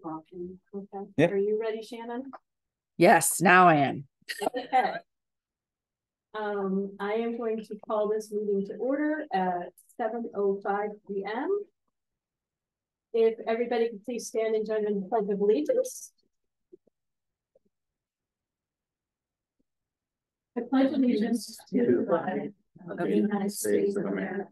Okay. Yep. Are you ready, Shannon? Yes, now I am. Okay. I am going to call this meeting to order at 7:05 p.m. If everybody could please stand and join in the Pledge of Allegiance. I pledge allegiance to the flag of the United States of America,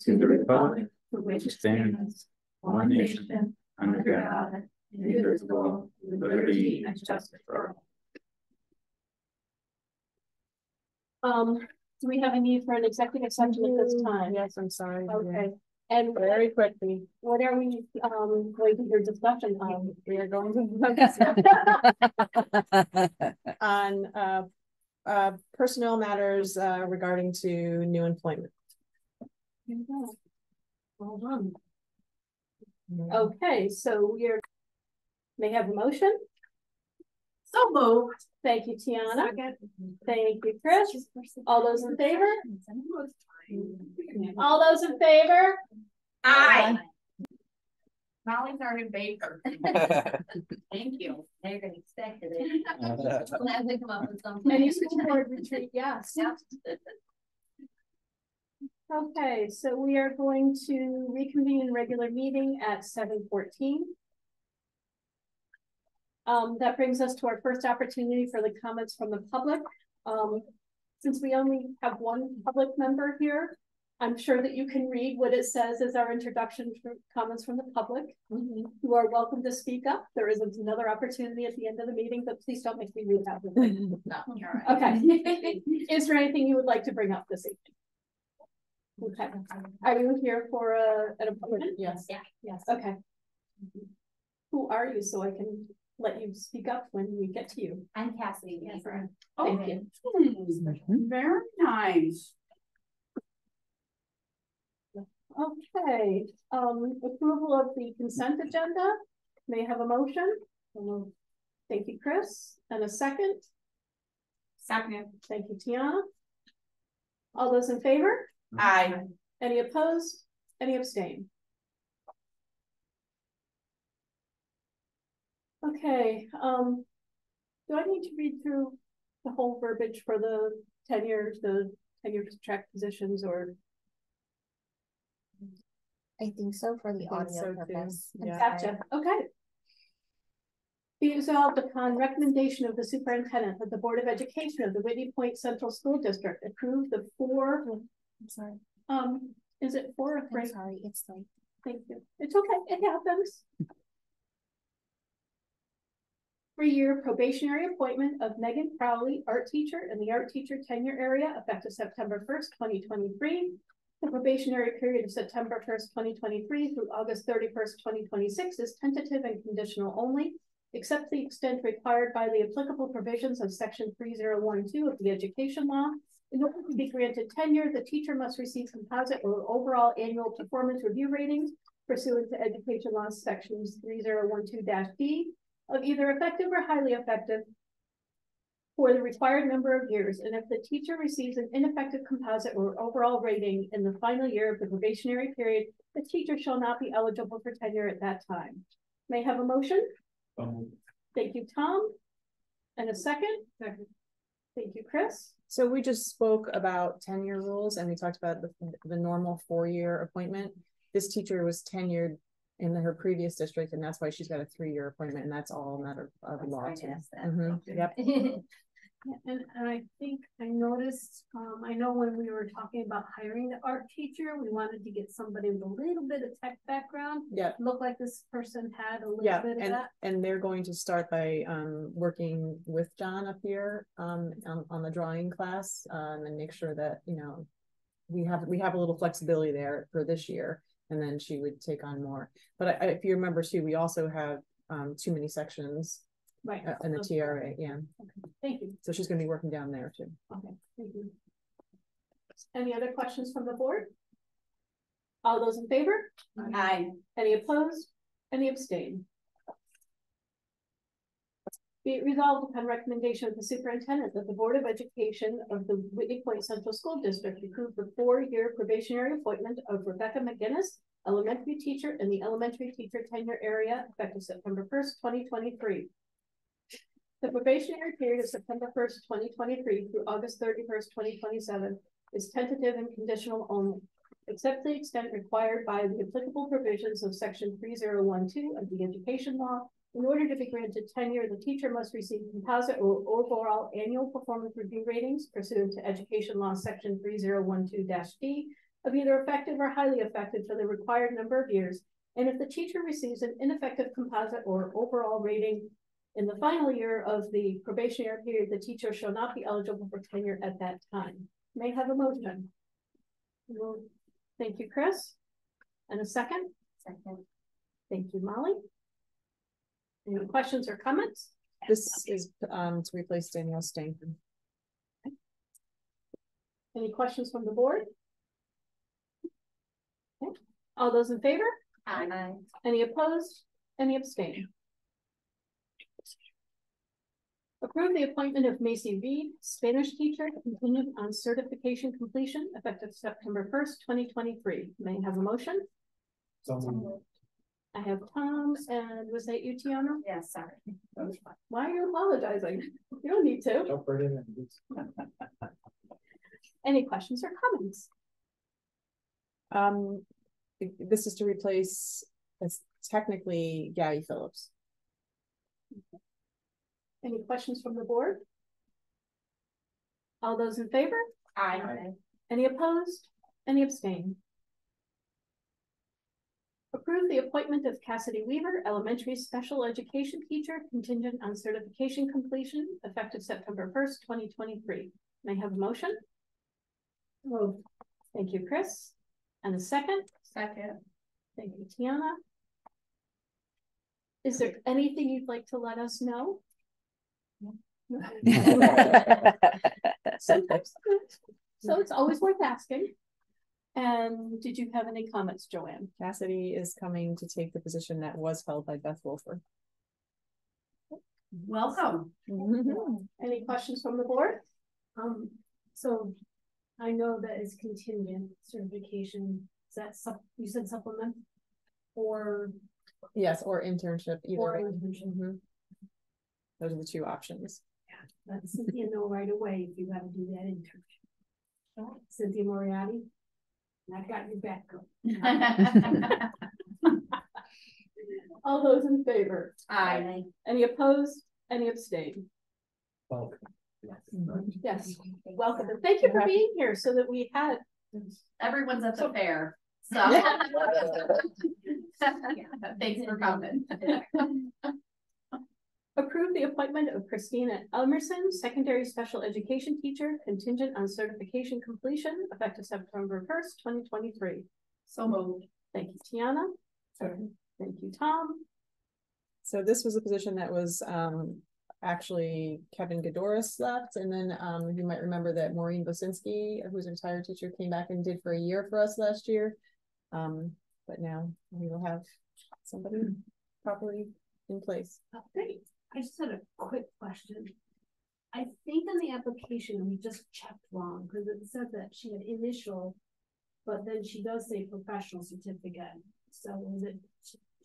To the republic for which which stands one nation under God, indivisible, with liberty and justice for all. Do we have a need for an executive session at this time? Yes, I'm sorry. Okay. And Very quickly. what are we going to hear discussion on? We are going to on personnel matters regarding to new employment. Well done. Okay, so we are, may I have a motion? So moved. Thank you, Tiana. Thank you, Chris. All those in favor? All those in favor? Aye. Molly's are in favor. Thank you. They're gonna expect it. Glad they come up with something. Any school board retreat, yes. Okay, so we are going to reconvene in regular meeting at 7:14. That brings us to our first opportunity for the comments from the public. Since we only have one public member here, I'm sure that you can read what it says as our introduction for comments from the public. You are welcome to speak up. There is another opportunity at the end of the meeting, but please don't make me read out. No, you're right. Okay. Is there anything you would like to bring up this evening? Okay. Are you here for an appointment? Yes. Yeah. Yes. Okay. Who are you so I can let you speak up when we get to you? I'm Cassidy. Yes. Thank you. Very nice. Okay, approval of the consent agenda. May I have a motion? Thank you, Chris. And a second? Second. Thank you, Tiana. All those in favor? Aye. Any opposed? Any abstain? Okay, do I need to read through the whole verbiage for the tenure track positions, or? I think so for the audio so, purpose. too. Yeah. Gotcha, okay. Be resolved upon recommendation of the superintendent that the Board of Education of the Whitney Point Central School District approve the I'm sorry. is it 4 or 3? I'm sorry. It's like, Thank you. It's okay, it happens. 3-year probationary appointment of Megan Crowley, art teacher in the art teacher tenure area effective September 1st, 2023. The probationary period of September 1st, 2023 through August 31st, 2026 is tentative and conditional only, except to the extent required by the applicable provisions of section 3012 of the education law. In order to be granted tenure, the teacher must receive composite or overall annual performance review ratings pursuant to education law sections 3012-D of either effective or highly effective for the required number of years, and if the teacher receives an ineffective composite or overall rating in the final year of the probationary period, the teacher shall not be eligible for tenure at that time. May I have a motion? Thank you, Tom. And a second? Second. Thank you, Chris. So we just spoke about tenure rules and we talked about the normal 4-year appointment. This teacher was tenured in her previous district, and that's why she's got a 3-year appointment, and that's all a matter of law too. Yep. And I think I noticed, I know when we were talking about hiring the art teacher, we wanted to get somebody with a little bit of tech background. Yeah. Looked like this person had a little bit of that. And they're going to start by working with John up here on the drawing class, and make sure that, you know, we have a little flexibility there for this year, and then she would take on more. But if you remember too, we also have too many sections. Right. In the TRA, yeah. Okay. Thank you. So she's going to be working down there too. Okay, thank you. Any other questions from the board? All those in favor? Aye. Any opposed? Any abstain? Be it resolved upon recommendation of the superintendent that the Board of Education of the Whitney Point Central School District approve the 4-year probationary appointment of Rebecca McGinnis elementary teacher in the elementary teacher tenure area effective September 1st, 2023. The probationary period of September 1st, 2023 through August 31st, 2027 is tentative and conditional only, except to the extent required by the applicable provisions of section 3012 of the education law. In order to be granted tenure, the teacher must receive composite or overall annual performance review ratings pursuant to education law section 3012-D of either effective or highly effective for the required number of years. And if the teacher receives an ineffective composite or overall rating in the final year of the probationary period, the teacher shall not be eligible for tenure at that time. May I have a motion? Well, thank you, Chris. And a second? Second. Thank you, Molly. Any questions or comments? This is to replace Danielle Stanton. Any questions from the board? Okay. All those in favor? Aye. Any opposed? Any abstain? Approve the appointment of Macy Reed, Spanish teacher, contingent on certification completion effective September 1st, 2023. May I have a motion? I have Tom, and was that you, Tiana? Yes, sorry. Why are you apologizing? You don't need to. Jump right in. Any questions or comments? This is to replace, it's technically Gabby Phillips. Any questions from the board? All those in favor? Aye. Any opposed? Any abstain? Approve the appointment of Cassidy Weaver, elementary special education teacher, contingent on certification completion, effective September 1st, 2023. May I have a motion? Oh, thank you, Chris. And a second? Second. Thank you, Tiana. Is there anything you'd like to let us know? Sometimes. So it's always worth asking. And did you have any comments, Joanne? Cassidy is coming to take the position that was held by Beth Wolfer. Welcome. Any questions from the board? So I know that is contingent certification. Is that you said supplement or Yes, or internship. Either or one. internship? Mhm. Those are the two options. Let Cynthia know right away if you gotta do that internship. Cynthia Moriarty. I got your back. All those in favor? Aye. Any opposed? Any abstain? Mm-hmm. Yes, welcome. And thank you for being here so that we had. Everyone's at the fair, so. Thanks for coming. Approve the appointment of Christina Elmerson, secondary special education teacher, contingent on certification completion, effective September 1st, 2023. So moved. Thank you, Tiana. Thank you, Tom. So this was a position that was actually Kevin Godoris left, and then you might remember that Maureen Bosinski, who's a retired teacher, came back and did for a year for us last year. But now we will have somebody properly in place. Oh, great. I just had a quick question. I think on the application, we just checked wrong because it said that she had initial, but then she does say professional certificate. So is it,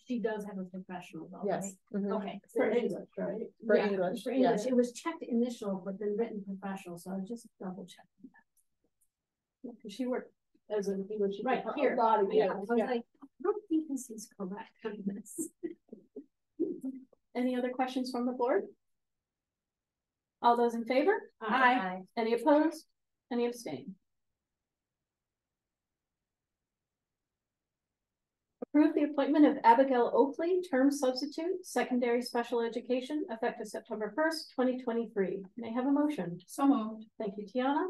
she does have a professional though, Yes. right? Mhm. Okay. For English, right? For Yeah, English, For English, yes. it was checked initial, but then written professional, so I was just double checking that. Because she worked as an English Right for here. a lot of Yeah, years. I was like, I don't think this is correct on this. Any other questions from the board? All those in favor? Aye. Any opposed? Any abstain? Approve the appointment of Abigail Oakley, term substitute, secondary special education, effective September 1st, 2023. May I have a motion? So moved. Thank you, Tiana.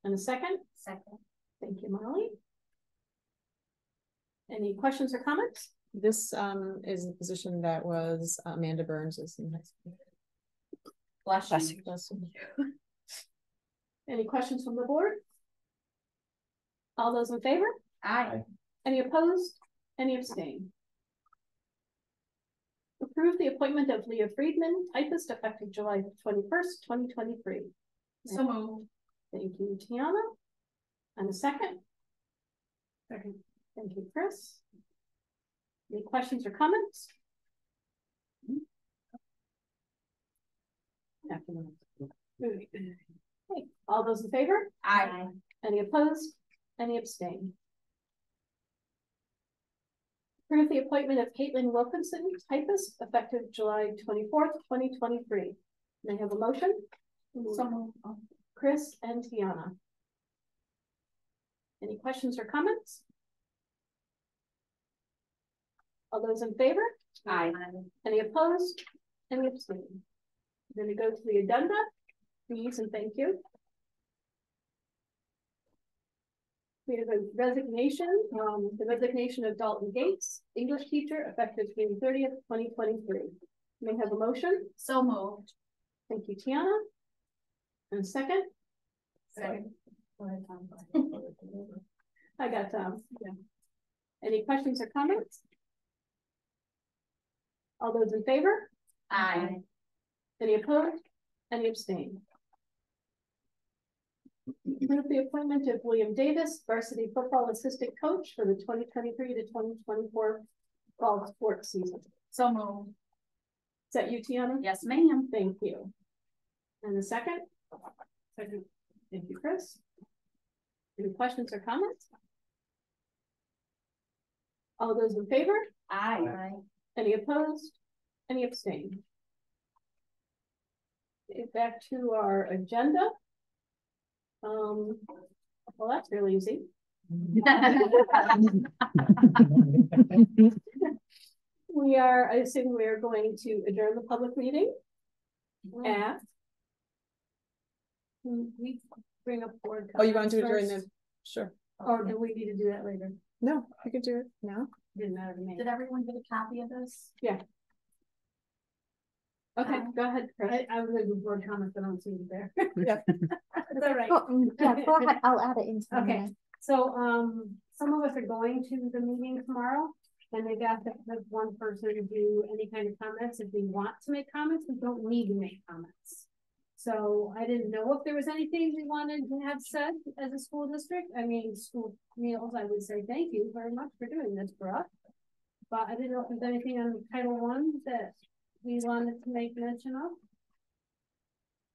And a second? Second. Thank you, Molly. Any questions or comments? This is a position that was Amanda Burns is in high school. Bless you. Bless you. Any questions from the board? All those in favor? Aye. Any opposed? Any abstain? Approve the appointment of Leah Friedman, typist, effective July 21st, 2023. So moved. Thank you, Tiana. And a second? Second. Thank you, Chris. Any questions or comments? Okay, all those in favor? Aye. Any opposed? Any abstain? Approve the appointment of Caitlin Wilkinson, typist, effective July 24th, 2023. May I have a motion? Someone, Chris and Tiana. Any questions or comments? All those in favor? Aye. Any opposed? Any abstain? Then we go to the addenda. Please and thank you. We have a resignation, the resignation of Dalton Gates, English teacher, effective June 30th, 2023. May I have a motion? So moved. Thank you, Tiana. And a second? Second. I got Tom. Yeah. Any questions or comments? All those in favor? Aye. Any opposed? Any abstain? Approve the appointment of William Davis, varsity football assistant coach for the 2023 to 2024 fall sports season. So moved. Is that you, Tiana? Yes, ma'am. Thank you. And a second? Second. Thank you, Chris. Any questions or comments? All those in favor? Aye. Any opposed? Any abstain? Okay, back to our agenda. Well, that's really easy. I assume we are going to adjourn the public meeting at. We bring up board. Oh, you want to adjourn first, the, sure. or do we need to do that later? No, you can do it now. Didn't matter to me. Did everyone get a copy of this? Okay, go ahead, Chris. I was gonna do board comments, but I don't see it there. Yeah. It's all right. Yeah, go ahead, I'll add it into the Okay. minute. So, some of us are going to the meeting tomorrow, and they've asked that one person to do any kind of comments. If we want to make comments, we don't need to make comments. So I didn't know if there was anything we wanted to have said as a school district. I mean, school meals, I would say thank you very much for doing this for us. But I didn't know if there's anything on Title I that we wanted to make mention of.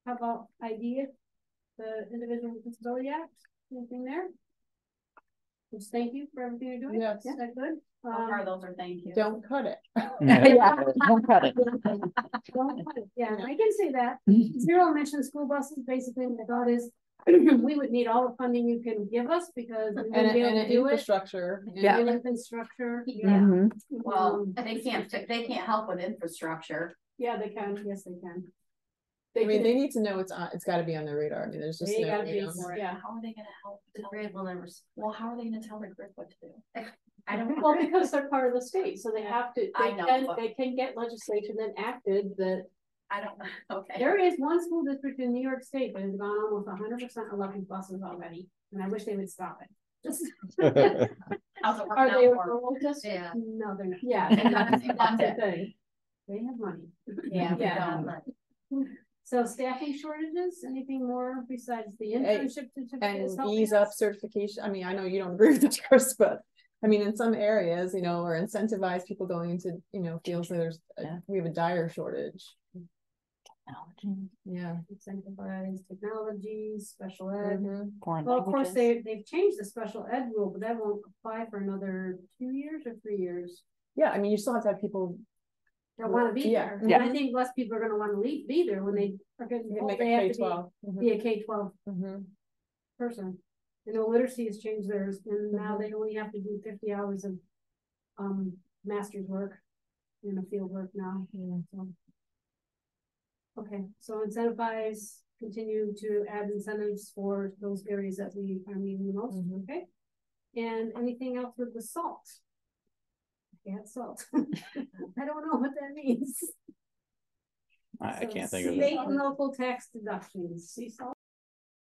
How about IDEA, the Individual with Disability Act, anything there? Just thank you for everything you're doing. Yes. Is that good? So far, those are thank you. Don't cut it. Yeah, don't cut it. Yeah, I can say that. Zero emission school buses, basically, the thought is, we would need all the funding you can give us because we And wouldn't be able an to do it. infrastructure. Yeah. And infrastructure. Yeah. Mhm. Well, they can't help with infrastructure. Yeah, they can. Yes, they can. I mean, they need to know it's on, it's gotta be on their radar. I mean, there's just They no, gotta you be know. more, yeah. How are they gonna help? The grid will never, well, how are they gonna tell the grid what to do? I don't. Well, because they're part of the state, so they have to, I know, but- they can get legislation enacted that. I don't know, okay. There is one school district in New York State that has gone almost 100% electric buses already, and I wish they would stop it. Just How's it Are working they out a for 'em? rural district? Yeah. no, they're not. Yeah, That's that's the it. thing. They have money. Yeah, we Yeah. don't. So staffing shortages, anything more besides the internship certificate? And is helping ease us? up certification. I mean, I know you don't agree with this, Chris, but I mean, in some areas, you know, or incentivize people going into, you know, fields where Yeah. we have a dire shortage. Yeah. Incentivize technology, special ed. Mhm. Foreign Well, of course, languages. they've changed the special ed rule, but that won't apply for another 2 years or 3 years. Yeah, I mean, you still have to have people That wanna be Yeah. there, and I think less people are gonna wanna be there when they are getting told make they a have to K-12. be a K-12 Mhm. person. You know, literacy has changed theirs, and now Mhm. they only have to do 50 hours of master's work in the field work now. Yeah. So. Okay, so incentivize, continue to add incentives for those areas that we are needing the most, Mhm. okay? And anything else with the salt? Yeah, salt. I don't know what that means. I So can't think of it. State and local tax deductions, sea salt.